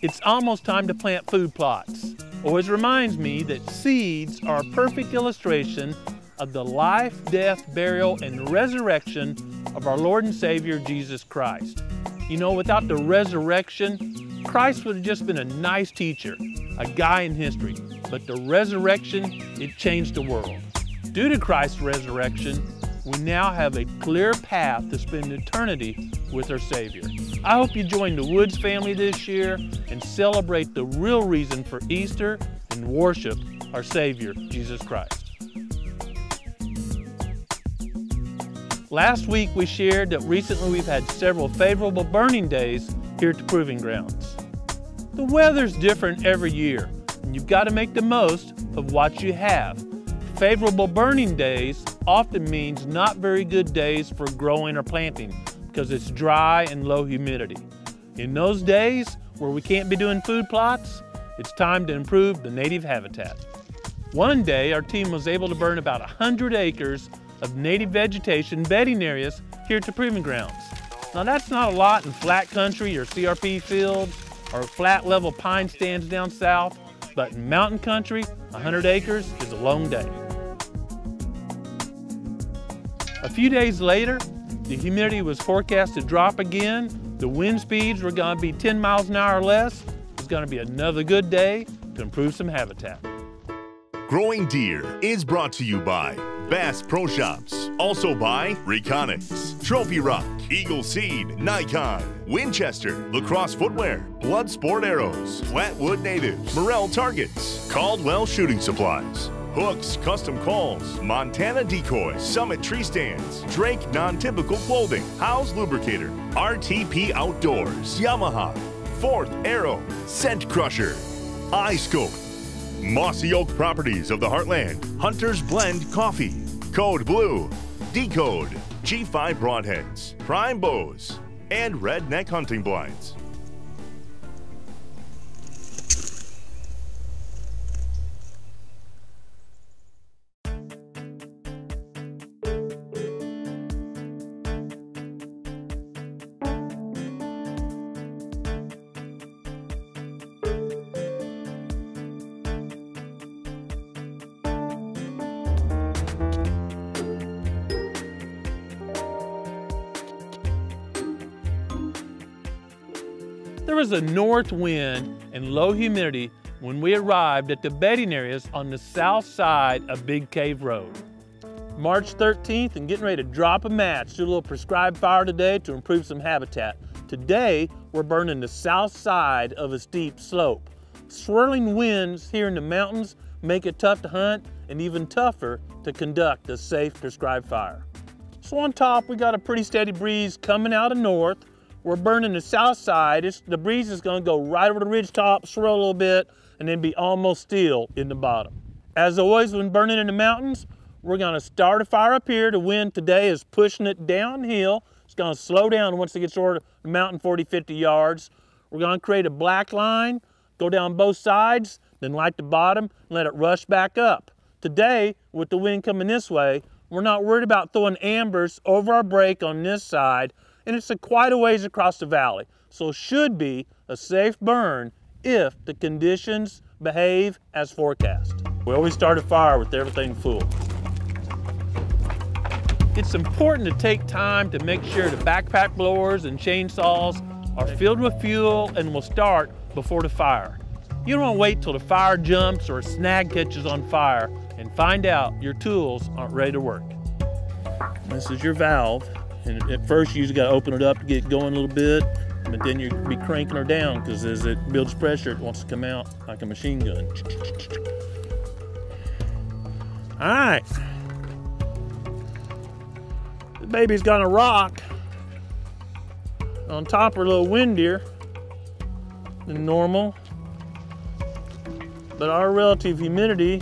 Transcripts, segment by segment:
It's almost time to plant food plots. Always reminds me that seeds are a perfect illustration of the life, death, burial, and resurrection of our Lord and Savior, Jesus Christ. You know, without the resurrection, Christ would have just been a nice teacher, a guy in history. But the resurrection, it changed the world. Due to Christ's resurrection, we now have a clear path to spend eternity with our Savior. I hope you join the Woods family this year and celebrate the real reason for Easter and worship our Savior, Jesus Christ. Last week we shared that recently we've had several favorable burning days here at the Proving Grounds. The weather's different every year, and you've got to make the most of what you have. Favorable burning days often means not very good days for growing or planting because it's dry and low humidity. In those days where we can't be doing food plots, it's time to improve the native habitat. One day our team was able to burn about 100 acres of native vegetation bedding areas here at the Proving Grounds. Now that's not a lot in flat country or CRP fields or flat level pine stands down south, but in mountain country, 100 acres is a long day. A few days later, the humidity was forecast to drop again. The wind speeds were going to be 10 miles an hour or less. It's going to be another good day to improve some habitat. Growing Deer is brought to you by Bass Pro Shops, also by Reconics, Trophy Rock, Eagle Seed, Nikon, Winchester, Lacrosse Footwear, Blood Sport Arrows, Flatwood Natives, Morel Targets, Caldwell Shooting Supplies, Hooks Custom Calls, Montana Decoys, Summit Tree Stands, Drake Non-Typical Clothing, House Lubricator, RTP Outdoors, Yamaha, Fourth Arrow, Scent Crusher, iScope, Mossy Oak Properties of the Heartland, Hunter's Blend Coffee, Code Blue, Decode, G5 Broadheads, Prime Bows, and Redneck Hunting Blinds. There was a north wind and low humidity when we arrived at the bedding areas on the south side of Big Cave Road. March 13th and getting ready to drop a match, do a little prescribed fire today to improve some habitat. Today, we're burning the south side of a steep slope. Swirling winds here in the mountains make it tough to hunt and even tougher to conduct a safe prescribed fire. So on top, we got a pretty steady breeze coming out of north. We're burning the south side. The breeze is going to go right over the ridge top, swirl a little bit, and then be almost still in the bottom. As always, when burning in the mountains, we're going to start a fire up here. The wind today is pushing it downhill. It's going to slow down once it gets over the mountain 40, 50 yards. We're going to create a black line, go down both sides, then light the bottom, and let it rush back up. Today, with the wind coming this way, we're not worried about throwing ambers over our break on this side, and it's quite a ways across the valley. So it should be a safe burn if the conditions behave as forecast. We always start a fire with everything full. It's important to take time to make sure the backpack blowers and chainsaws are filled with fuel and will start before the fire. You don't want to wait till the fire jumps or a snag catches on fire and find out your tools aren't ready to work. This is your valve. And at first you just got to open it up to get going a little bit, but then you'll be cranking her down because as it builds pressure, it wants to come out like a machine gun. All right. The baby's gonna rock on top of her little windier than normal, but our relative humidity,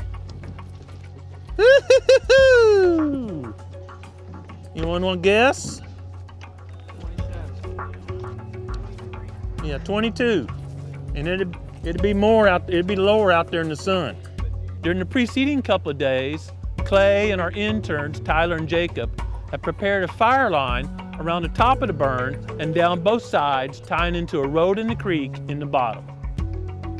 anyone want to guess? 27. Yeah, 22. And it'd be more out, it'd be lower out there in the sun. During the preceding couple of days, Clay and our interns, Tyler and Jacob, have prepared a fire line around the top of the burn and down both sides, tying into a road in the creek in the bottom.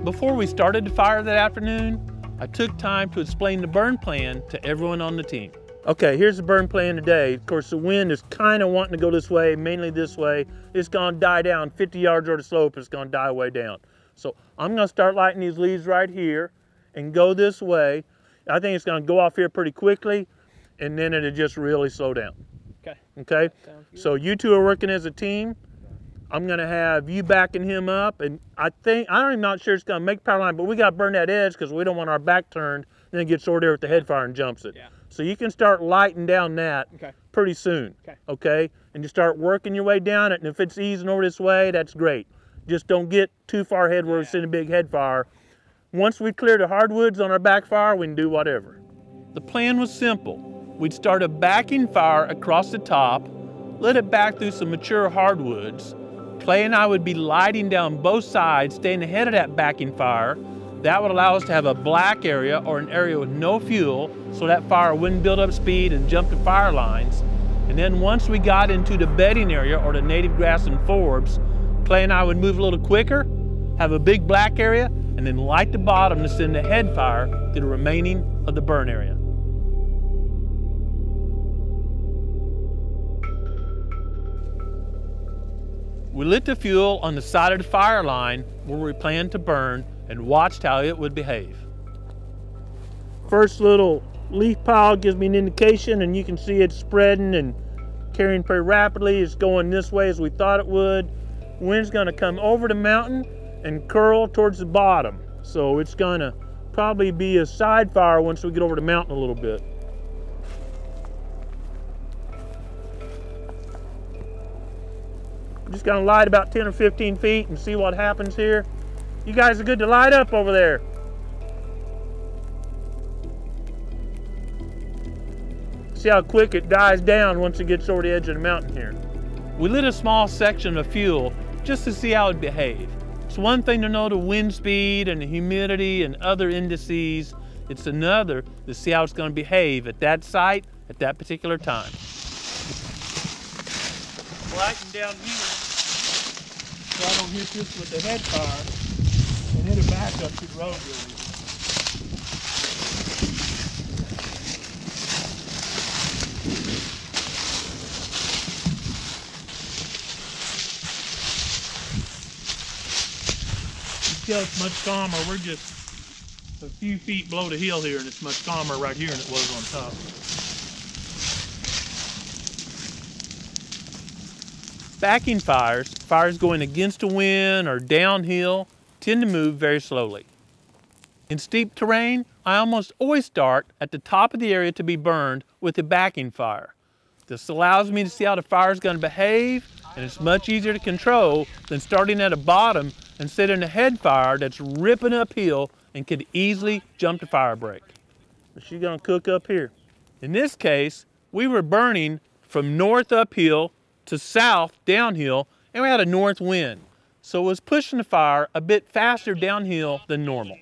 Before we started the fire that afternoon, I took time to explain the burn plan to everyone on the team. Okay, here's the burn plan today. Of course, the wind is kind of wanting to go this way, mainly this way. It's gonna die down 50 yards over the slope, it's gonna die way down. So I'm gonna start lighting these leaves right here and go this way. I think it's gonna go off here pretty quickly, and then it'll just really slow down. Okay? So you two are working as a team. I'm gonna have you backing him up, and I'm not sure it's gonna make power line, but we gotta burn that edge because we don't want our back turned, and then it gets over there with the head fire and jumps it. Yeah. So you can start lighting down that pretty soon, okay? And you start working your way down it, and if it's easing over this way, that's great. Just don't get too far ahead where it's in a big head fire. Once we clear the hardwoods on our back fire, we can do whatever. The plan was simple. We'd start a backing fire across the top, let it back through some mature hardwoods. Clay and I would be lighting down both sides, staying ahead of that backing fire. That would allow us to have a black area or an area with no fuel, so that fire wouldn't build up speed and jump to fire lines. And then once we got into the bedding area or the native grass and forbs, Clay and I would move a little quicker, have a big black area, and then light the bottom to send the head fire to the remaining of the burn area. We lit the fuel on the side of the fire line where we planned to burn and watched how it would behave. First little leaf pile gives me an indication, and you can see it's spreading and carrying pretty rapidly. It's going this way as we thought it would. Wind's gonna come over the mountain and curl towards the bottom. So it's gonna probably be a side fire once we get over the mountain a little bit. Just gonna light about 10 or 15 feet and see what happens here. You guys are good to light up over there. See how quick it dies down once it gets over the edge of the mountain here. We lit a small section of fuel just to see how it behaved. It's one thing to know the wind speed and the humidity and other indices. It's another to see how it's gonna behave at that site at that particular time. Lighting down here so I don't hit this with the head fire and hit it back up to the road really. You can it's much calmer. We're just a few feet below the hill here, and it's much calmer right here than it was on top. Backing fires, fires going against the wind or downhill, tend to move very slowly. In steep terrain, I almost always start at the top of the area to be burned with a backing fire. This allows me to see how the fire is going to behave, and it's much easier to control than starting at the bottom and setting a head fire that's ripping uphill and could easily jump the fire break. But she's going to cook up here. In this case, we were burning from north uphill to south downhill, and we had a north wind. So it was pushing the fire a bit faster downhill than normal.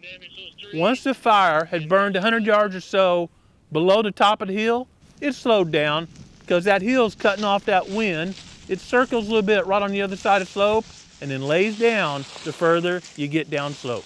Once the fire had burned 100 yards or so below the top of the hill, it slowed down because that hill's cutting off that wind. It circles a little bit right on the other side of the slope and then lays down the further you get down slope.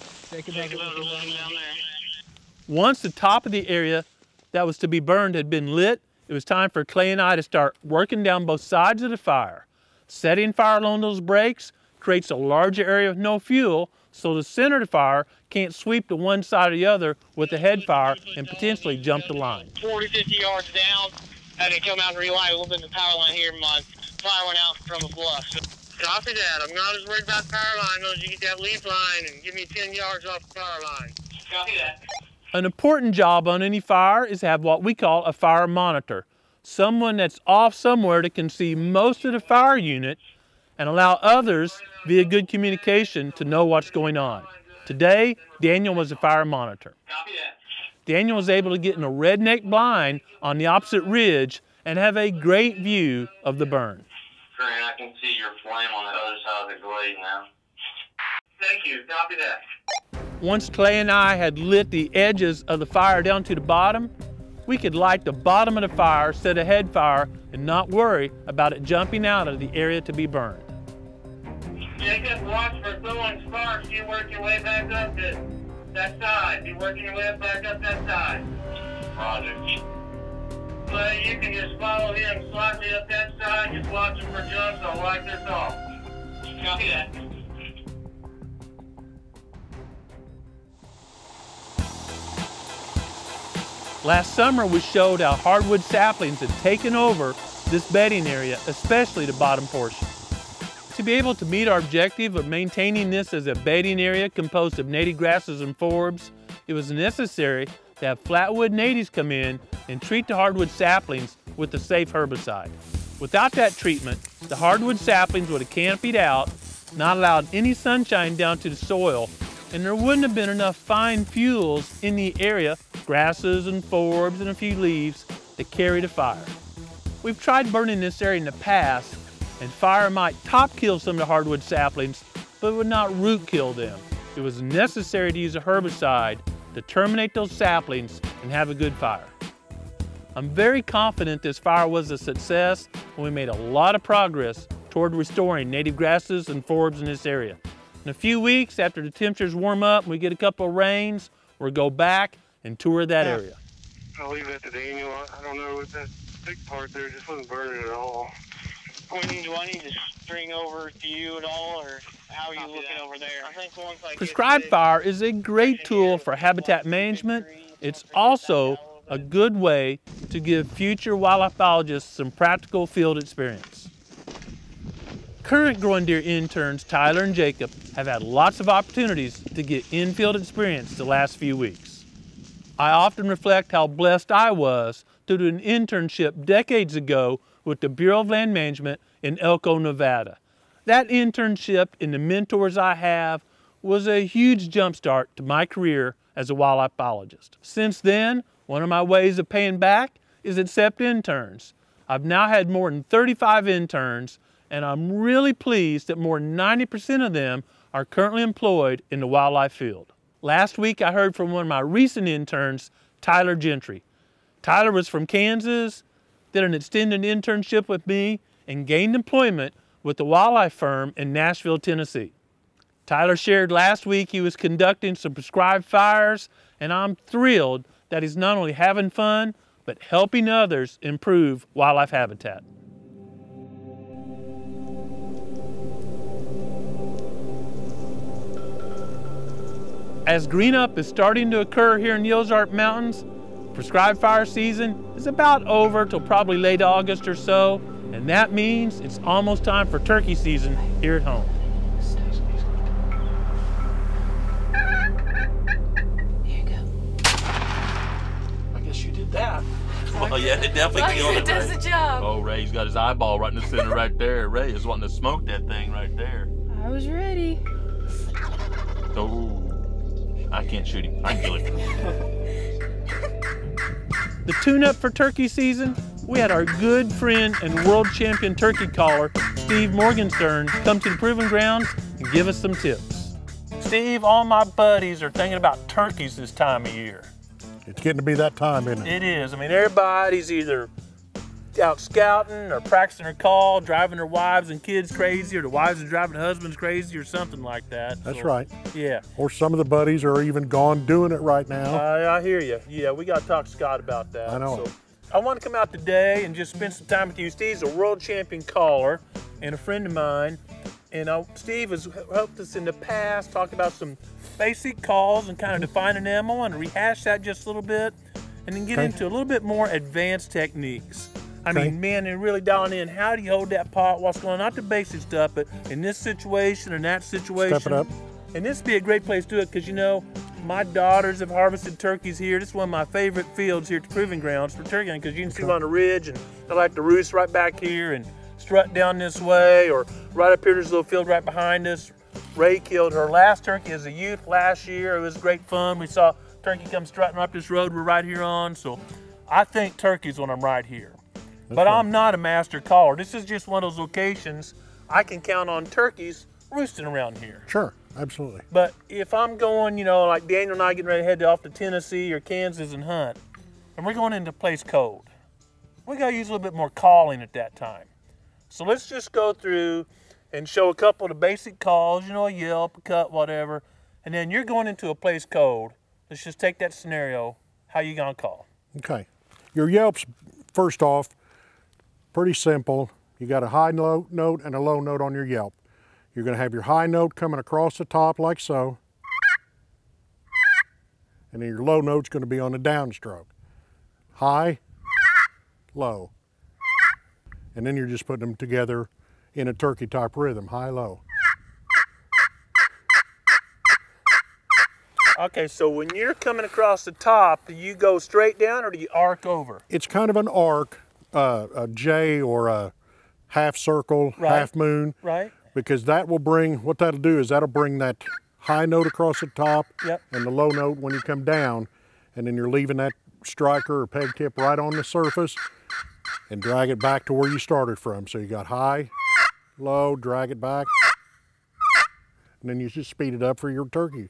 Once the top of the area that was to be burned had been lit, it was time for Clay and I to start working down both sides of the fire. Setting fire along those breaks creates a larger area with no fuel, so the center of the fire can't sweep to one side or the other with the head fire and potentially jump the line. 40, 50 yards down, had to come out and relight a little bit of the power line here. My fire went out from a bluff. So, copy that. I'm not as worried about the power line as you get that leaf line and give me 10 yards off the power line. Copy that. An important job on any fire is to have what we call a fire monitor. Someone that's off somewhere that can see most of the fire unit and allow others via good communication to know what's going on. Today, Daniel was a fire monitor. Copy that. Daniel was able to get in a redneck blind on the opposite ridge and have a great view of the burn. Grant, I can see your flame on the other side of the glade now. Thank you. Copy that. Once Clay and I had lit the edges of the fire down to the bottom, we could light the bottom of the fire, set a head fire, and not worry about it jumping out of the area to be burned. Jacob, watch for throwing sparks. You work your way back up to that side. Be working your way back up that side. Roger. But you can just follow him slightly up that side. Just watch him for jumps. I'll wipe this off. Copy that. Last summer, we showed how hardwood saplings had taken over this bedding area, especially the bottom portion. To be able to meet our objective of maintaining this as a bedding area composed of native grasses and forbs, it was necessary to have flatwood natives come in and treat the hardwood saplings with a safe herbicide. Without that treatment, the hardwood saplings would have canopied out, not allowed any sunshine down to the soil, and there wouldn't have been enough fine fuels in the area, grasses and forbs and a few leaves, to carry the fire. We've tried burning this area in the past, and fire might top kill some of the hardwood saplings, but it would not root kill them. It was necessary to use a herbicide to terminate those saplings and have a good fire. I'm very confident this fire was a success, and we made a lot of progress toward restoring native grasses and forbs in this area. In a few weeks, after the temperatures warm up and we get a couple of rains, we'll go back and tour that area. I'll leave that to Daniel. I don't know what that big part there just wasn't burning at all. Do I need to string over to you at all, or how are you looking over there? I think once I Prescribed fire is a great tool for habitat management. It's also a good way to give future wildlife biologists some practical field experience. Current growing deer interns, Tyler and Jacob, have had lots of opportunities to get in-field experience the last few weeks. I often reflect how blessed I was to do an internship decades ago with the Bureau of Land Management in Elko, Nevada. That internship and the mentors I have was a huge jumpstart to my career as a wildlife biologist. Since then, one of my ways of paying back is accept interns. I've now had more than 35 interns, and I'm really pleased that more than 90% of them are currently employed in the wildlife field. Last week, I heard from one of my recent interns, Tyler Gentry. Tyler was from Kansas, did an extended internship with me, and gained employment with the wildlife firm in Nashville, Tennessee. Tyler shared last week he was conducting some prescribed fires, and I'm thrilled that he's not only having fun, but helping others improve wildlife habitat. As green-up is starting to occur here in the Ozark Mountains, prescribed fire season is about over till probably late August or so, and that means it's almost time for turkey season here at home. Here you go. I guess you did that. Well, yeah, it definitely killed it, does Ray. the job. Oh, Ray's got his eyeball right in the center right there. Ray is wanting to smoke that thing right there. I was ready. Oh, I can't shoot him. I can kill him. The tune-up for turkey season, we had our good friend and world champion turkey caller, Steve Morgenstern, come to the proving grounds and give us some tips. Steve, all my buddies are thinking about turkeys this time of year. It's getting to be that time, isn't it? It is. I mean, everybody's either out scouting or practicing their call, driving their wives and kids crazy, or the wives are driving husbands crazy or something like that. That's So, right. Yeah. Or some of the buddies are even gone doing it right now. I hear you. Yeah, we got to talk to Scott about that. I know. So, I want to come out today and just spend some time with you. Steve's a world champion caller and a friend of mine. And Steve has helped us in the past talk about some basic calls and kind of define an animal and rehash that just a little bit, and then get into a little bit more advanced techniques. I mean, man, and really dialing in, how do you hold that pot, what's going on, not the basic stuff, but in this situation and that situation. Step it up. And this would be a great place to do it because, you know, my daughters have harvested turkeys here. This is one of my favorite fields here at the proving grounds for turkey hunting because you can see them on the ridge, and they like to roost right back here and strut down this way, or right up here, there's a little field right behind us. Ray killed her last turkey as a youth last year. It was great fun. We saw turkey come strutting up this road we're right here on. So I think turkeys when I'm right here. But I'm not a master caller. This is just one of those locations I can count on turkeys roosting around here. Sure, absolutely. But if I'm going, you know, like Daniel and I getting ready to head off to Tennessee or Kansas and hunt, and we're going into a place cold, we got to use a little bit more calling at that time. So let's just go through and show a couple of the basic calls, you know, a yelp, a cut, whatever. And then you're going into a place code. Let's just take that scenario. How you gonna call? Okay. Your yelps, first off, pretty simple. You got a high note and a low note on your yelp. You're gonna have your high note coming across the top like so. And then your low note's gonna be on the downstroke. High, low. And then you're just putting them together in a turkey type rhythm, high, low. Okay, so when you're coming across the top, do you go straight down or do you arc over? It's kind of an arc, a J or a half circle, Right. half moon. Right. Because that will bring, what that'll do is that'll bring that high note across the top Yep. and the low note when you come down, and then you're leaving that striker or peg tip right on the surface and drag it back to where you started from. So you got high, low, drag it back, and then you just speed it up for your turkey.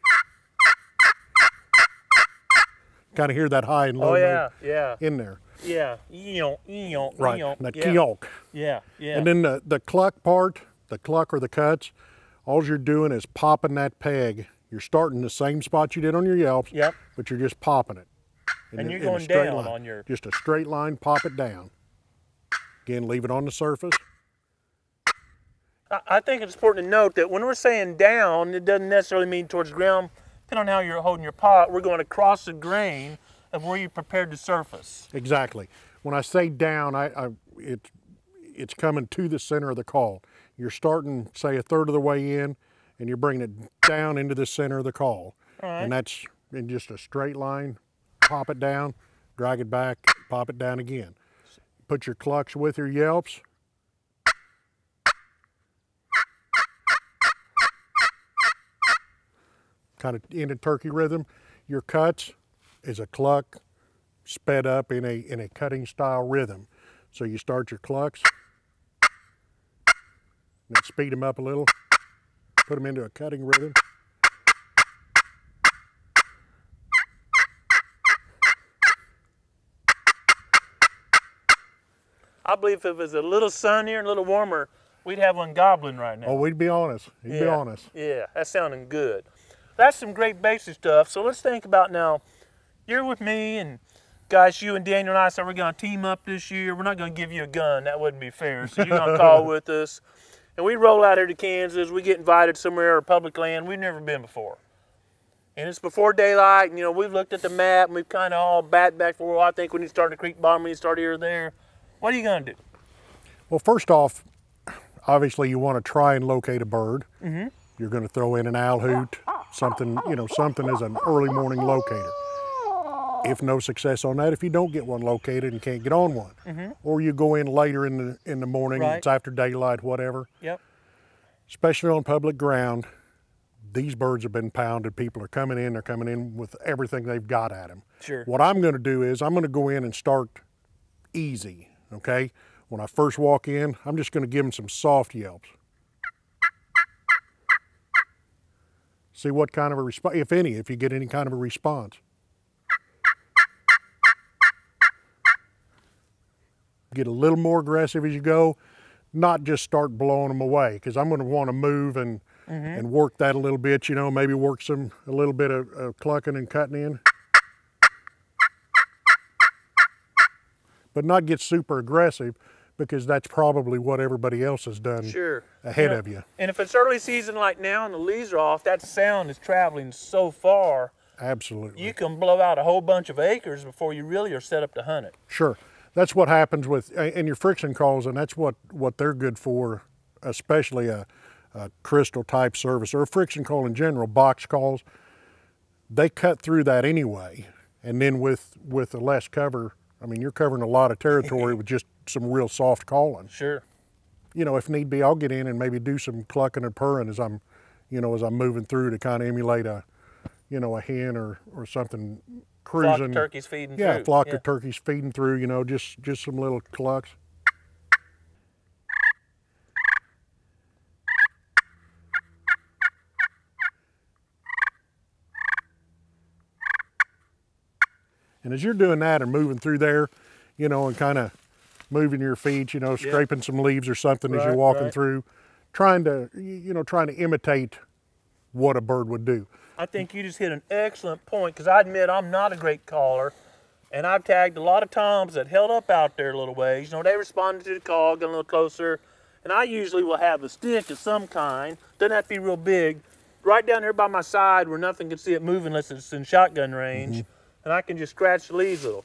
Kind of hear that high and low note in there. Yeah. Right, that keyok. Yeah. And then the cluck part, the cluck or the cuts, all you're doing is popping that peg. You're starting the same spot you did on your yelps, Yep. but you're just popping it. And you're in a going straight down line. on your... Just a straight line, pop it down. Again, leave it on the surface. I think it's important to note that when we're saying down, it doesn't necessarily mean towards the ground. Depending on how you're holding your pot, we're going across the grain of where you prepared to surface. Exactly. When I say down, it's coming to the center of the call. You're starting, say, a third of the way in, and you're bringing it down into the center of the call. All right. And that's in just a straight line. Pop it down, drag it back, pop it down again. Put your clucks with your yelps. Kind of in a turkey rhythm. Your cuts is a cluck sped up in a cutting style rhythm. So you start your clucks, then speed them up a little, put them into a cutting rhythm. I believe if it was a little sunnier and a little warmer, we'd have one gobbling right now. Oh, we'd be honest. He'd be honest. Yeah, that's sounding good. That's some great basic stuff. So let's think about now, you're with me, and guys, you and Daniel and I said we're going to team up this year. We're not going to give you a gun. That wouldn't be fair. So you're going to call with us. And we roll out here to Kansas. We get invited somewhere or public land we've never been before. And it's before daylight, and, you know, we've looked at the map, and we've kind of all back for, well, I think we need to start a creek bottom, we need to start here or there. What are you going to do? Well, first off, obviously you want to try and locate a bird. Mm-hmm. You're going to throw in an owl hoot, something, you know, something as an early morning locator. If no success on that, if you don't get one located and can't get on one, Mm-hmm. or you go in later in the morning, Right. it's after daylight, whatever. Yep. Especially on public ground, these birds have been pounded. People are coming in, they're coming in with everything they've got at them. Sure. What I'm going to do is I'm going to go in and start easy, okay? When I first walk in, I'm just going to give them some soft yelps. See what kind of a response, if any, if you get any kind of a response. Get a little more aggressive as you go, not just start blowing them away, because I'm going to want to move and work that a little bit, you know, maybe work a little bit of clucking and cutting in. But not get super aggressive, because that's probably what everybody else has done ahead of you. And if it's early season like now and the leaves are off, that sound is traveling so far. Absolutely. You can blow out a whole bunch of acres before you really are set up to hunt it. Sure. That's what happens with, and your friction calls, and that's what they're good for, especially a crystal type service or a friction call in general, box calls. They cut through that anyway. And then with the less cover, I mean, you're covering a lot of territory with just some real soft calling. Sure. You know, if need be, I'll get in and maybe do some clucking and purring as I'm moving through to kind of emulate a hen or something cruising. Flock of turkeys feeding through. Yeah, flock of turkeys feeding through, you know, just some little clucks. And as you're doing that and moving through there, you know, and kind of moving your feet, you know, scraping some leaves or something as you're walking through, trying to, trying to imitate what a bird would do. I think you just hit an excellent point, because I admit I'm not a great caller, and I've tagged a lot of toms that held up out there a little ways. You know, they responded to the call, got a little closer, and I usually will have a stick of some kind, doesn't have to be real big, right down here by my side where nothing can see it moving unless it's in shotgun range, and I can just scratch the leaves a little,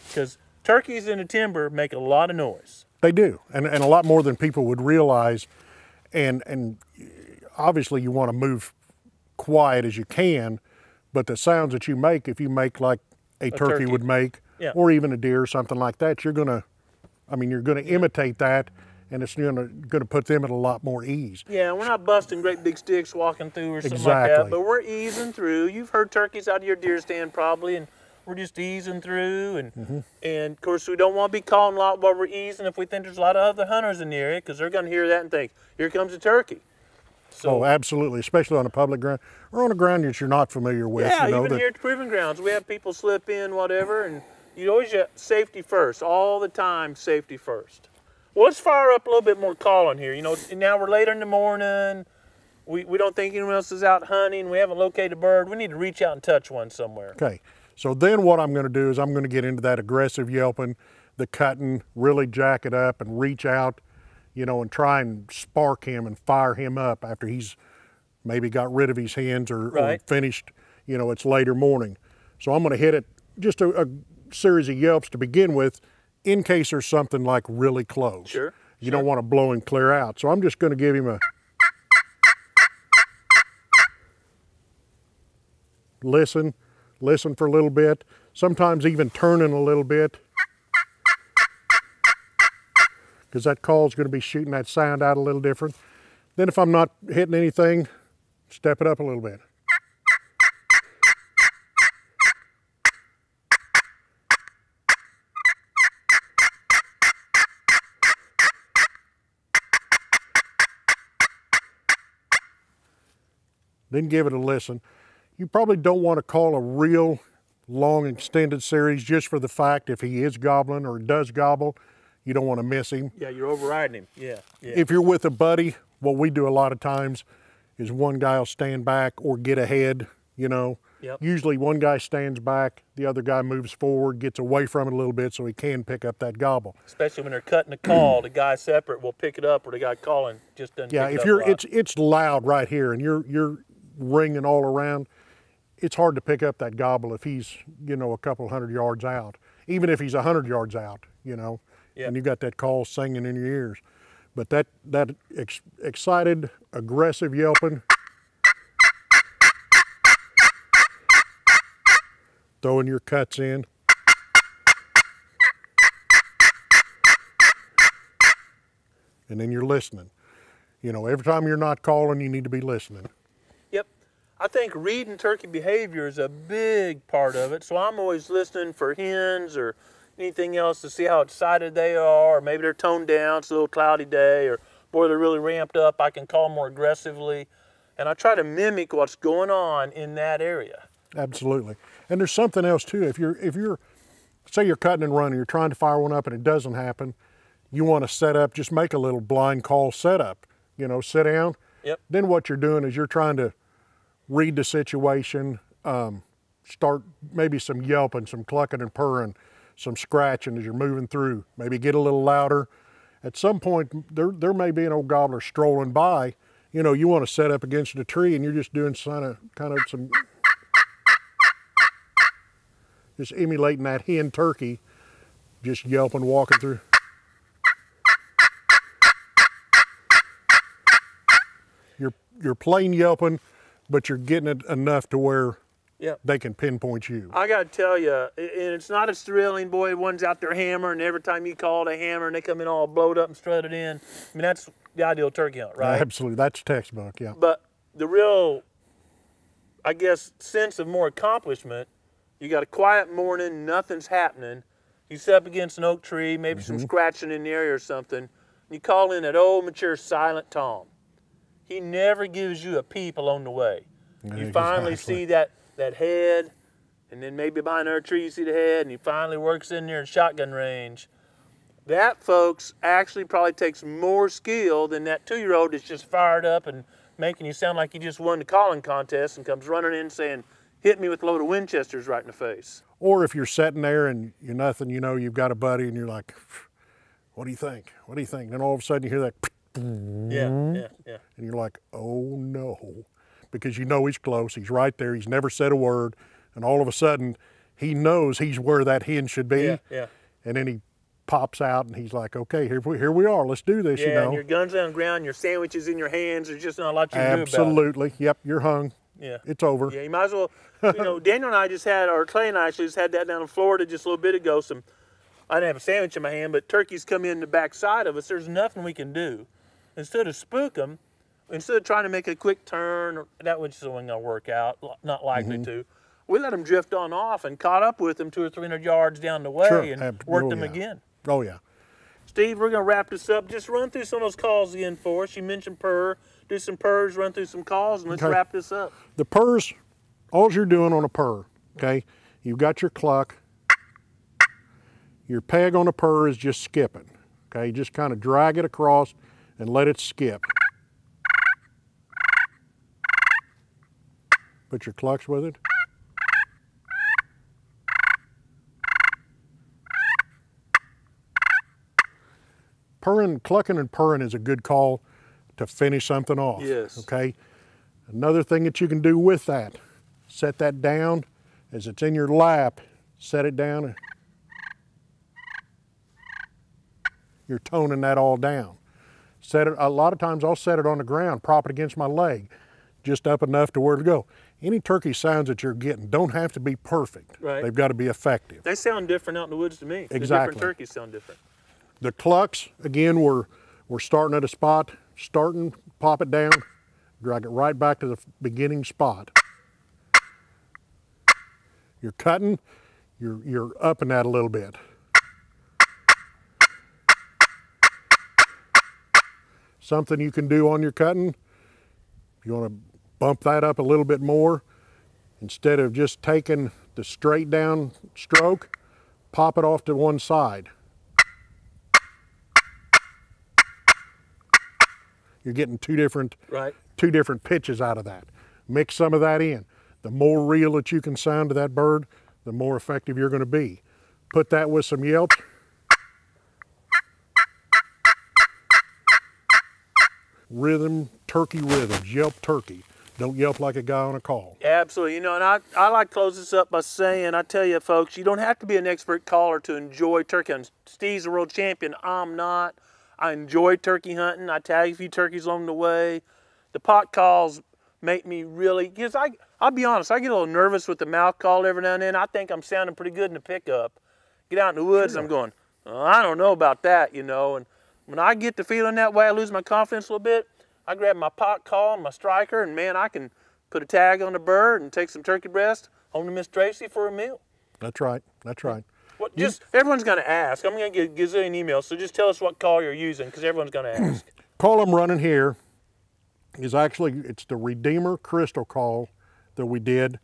because turkeys in the timber make a lot of noise. They do, and a lot more than people would realize, and obviously you want to move quiet as you can, but the sounds that you make, if you make like a turkey would make, or even a deer or something like that, you're gonna imitate that, and it's gonna put them at a lot more ease. Yeah, we're not busting great big sticks walking through or something like that, but we're easing through. You've heard turkeys out of your deer stand probably, and we're just easing through, and of course we don't want to be calling a lot while we're easing if we think there's a lot of other hunters in the area, because they're gonna hear that and think, here comes a turkey. So, absolutely, especially on a public ground or on a ground that you're not familiar with. Yeah, even here at the proving grounds, we have people slip in, whatever, and you always get safety first, all the time, safety first. Well, let's fire up a little bit more calling here. You know, now we're later in the morning. We don't think anyone else is out hunting. We haven't located a bird. We need to reach out and touch one somewhere. Okay, so then what I'm going to do is I'm going to get into that aggressive yelping, the cutting, really jack it up and reach out, and try and spark him and fire him up after he's maybe got rid of his hens or finished, it's later morning. So I'm going to hit it, just a series of yelps to begin with, in case there's something like really close. Sure. You don't want to blow him clear out. So I'm just going to give him a listen for a little bit, sometimes even turning a little bit, because that call is going to be shooting that sound out a little different. Then if I'm not hitting anything, step it up a little bit. Then give it a listen. You probably don't want to call a real long extended series just for the fact if he is gobbling or does gobble, you don't want to miss him. Yeah, you're overriding him. Yeah. If you're with a buddy, what we do a lot of times is one guy will stand back or get ahead, Usually one guy stands back, the other guy moves forward, gets away from it a little bit so he can pick up that gobble. Especially when they're cutting a call, the guy separate will pick it up, or the guy calling just doesn't pick it up. Yeah, if it's loud right here and you're ringing all around, it's hard to pick up that gobble if he's, a couple 100 yards out. Even if he's 100 yards out, and you got that call singing in your ears. But that excited, aggressive yelping, throwing your cuts in, and then you're listening. Every time you're not calling, you need to be listening. Yep. I think reading turkey behavior is a big part of it. So I'm always listening for hens or anything else to see how excited they are, or maybe they're toned down, it's a little cloudy day, or boy, they're really ramped up, I can call more aggressively. And I try to mimic what's going on in that area. Absolutely. And there's something else too. If you're, say you're cutting and running, you're trying to fire one up and it doesn't happen, you want to set up, just make a little blind call setup, sit down. Yep. Then what you're doing is you're trying to read the situation, start maybe some yelping, some clucking and purring, some scratching as you're moving through, maybe get a little louder. At some point, there may be an old gobbler strolling by, you want to set up against the tree and you're just doing kind of some, just emulating that hen turkey, just yelping, walking through. You're plain yelping, but you're getting it enough to where they can pinpoint you. I got to tell you, and it's not as thrilling, boy, one's out there hammering, every time you call they hammer and they come in all blowed up and strutted in. I mean, that's the ideal turkey hunt, right? Absolutely, that's textbook, yeah. But the real, I guess, sense of more accomplishment, you got a quiet morning, nothing's happening, you sit up against an oak tree, maybe some scratching in the area or something, and you call in that old, mature, silent tom. He never gives you a peep along the way. You finally see that head, and then maybe behind another tree you see the head, and he finally works in there in shotgun range. That, folks, actually probably takes more skill than that 2-year-old that's just fired up and making you sound like you just won the calling contest and comes running in saying, hit me with a load of Winchesters right in the face. Or if you're sitting there and you're nothing, you know, you've got a buddy and you're like, what do you think? What do you think? Then all of a sudden you hear that, Yeah. and you're like, oh no, because you know he's close, he's right there, he's never said a word, and all of a sudden he knows he's where that hen should be. Yeah. And then he pops out and he's like, okay, here we are, let's do this, you know. And your gun's on the ground, your sandwiches in your hands, there's just not a lot you can do about it. Absolutely, yep, you're hung. Yeah. It's over. Yeah, you might as well, you know, Daniel and I just had, or Clay and I actually just had that down in Florida just a little bit ago. I didn't have a sandwich in my hand, but turkeys come in the back side of us. There's nothing we can do. Instead of spook them, instead of trying to make a quick turn, that was just going to work out, not likely to. We let them drift on off and caught up with them 200 or 300 yards down the way and worked them again. Oh yeah. Steve, we're going to wrap this up. Just run through some of those calls again for us. You mentioned purr. Do some purrs, run through some calls, and let's wrap this up. The purrs, all you're doing on a purr, okay? You've got your cluck. Your peg on a purr is just skipping, okay? Just kind of drag it across and let it skip. Put your clucks with it. Purring, clucking and purring is a good call to finish something off. Yes. Okay. Another thing that you can do with that, set that down as it's in your lap, set it down. And you're toning that all down. Set it, a lot of times I'll set it on the ground, prop it against my leg, just up enough to where to go. Any turkey sounds that you're getting don't have to be perfect. Right. They've got to be effective. They sound different out in the woods to me. Exactly. The different turkeys sound different. The clucks, again, we're starting at a spot, pop it down, drag it right back to the beginning spot. You're cutting, you're upping that a little bit. Something you can do on your cutting, if you want to bump that up a little bit more, instead of just taking the straight down stroke, pop it off to one side. You're getting two different pitches out of that. Mix some of that in. The more real that you can sound to that bird, the more effective you're going to be. Put that with some yelps. Rhythm, turkey rhythms, yelp turkey. Don't yelp like a guy on a call. Absolutely. You know, and I like to close this up by saying, I tell you folks, you don't have to be an expert caller to enjoy turkey hunting. Steve's a world champion, I'm not. I enjoy turkey hunting. I tag a few turkeys along the way. The pot calls make me really, because I'll be honest, I get a little nervous with the mouth call every now and then. I think I'm sounding pretty good in the pickup. Get out in the woods, I'm going, oh, I don't know about that, you know. And when I get to feeling that way, I lose my confidence a little bit. I grab my pot call and my striker, and man, I can put a tag on the bird and take some turkey breast home to Miss Tracy for a meal. That's right, that's right. Well, just everyone's going to ask. I'm going to get a gazillion emails, so just tell us what call you're using, because everyone's going to ask. Call I'm running here is actually, it's the Redeemer Crystal call that we did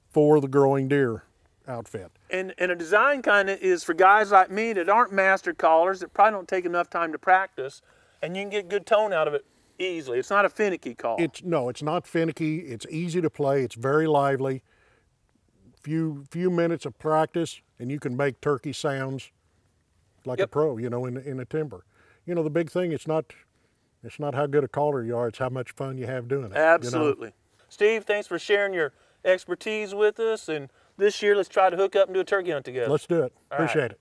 for the Growing Deer outfit. And a design kind of is for guys like me that aren't master callers, that probably don't take enough time to practice, and you can get good tone out of it easily. It's not a finicky call. No, it's not finicky. It's easy to play. It's very lively. Few minutes of practice, and you can make turkey sounds like a pro, you know, in the timber. You know, the big thing, it's not how good a caller you are, it's how much fun you have doing it. Absolutely. You know? Steve, thanks for sharing your expertise with us, and this year let's try to hook up and do a turkey hunt together. Let's do it. Appreciate it.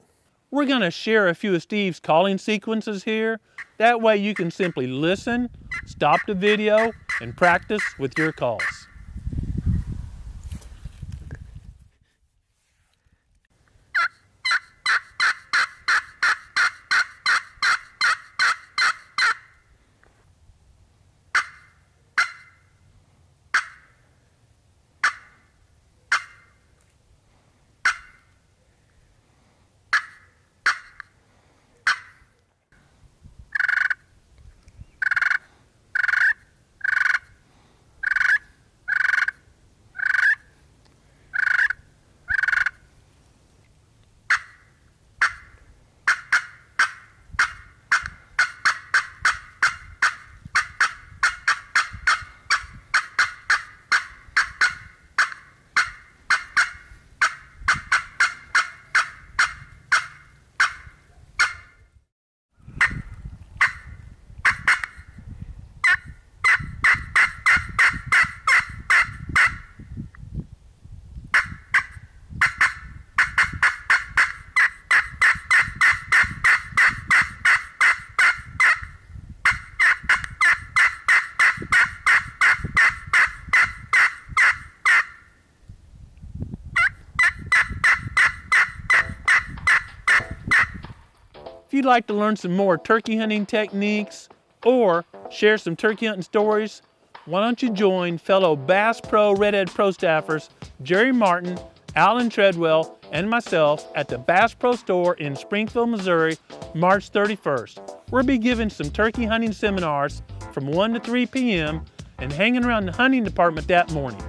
We're going to share a few of Steve's calling sequences here. That way you can simply listen, stop the video, and practice with your calls. If you'd like to learn some more turkey hunting techniques or share some turkey hunting stories, why don't you join fellow Bass Pro Redhead Pro staffers Jerry Martin, Alan Treadwell, and myself at the Bass Pro Store in Springfield, Missouri, March 31st. We'll be giving some turkey hunting seminars from 1 to 3 p.m. and hanging around the hunting department that morning.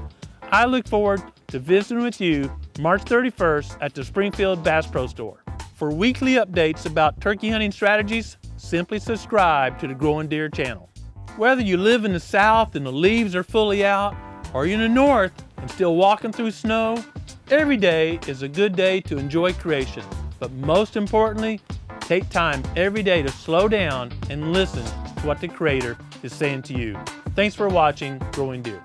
I look forward to visiting with you March 31st at the Springfield Bass Pro Store. For weekly updates about turkey hunting strategies, simply subscribe to the Growing Deer channel. Whether you live in the south and the leaves are fully out, or you're in the north and still walking through snow, every day is a good day to enjoy creation. But most importantly, take time every day to slow down and listen to what the Creator is saying to you. Thanks for watching Growing Deer.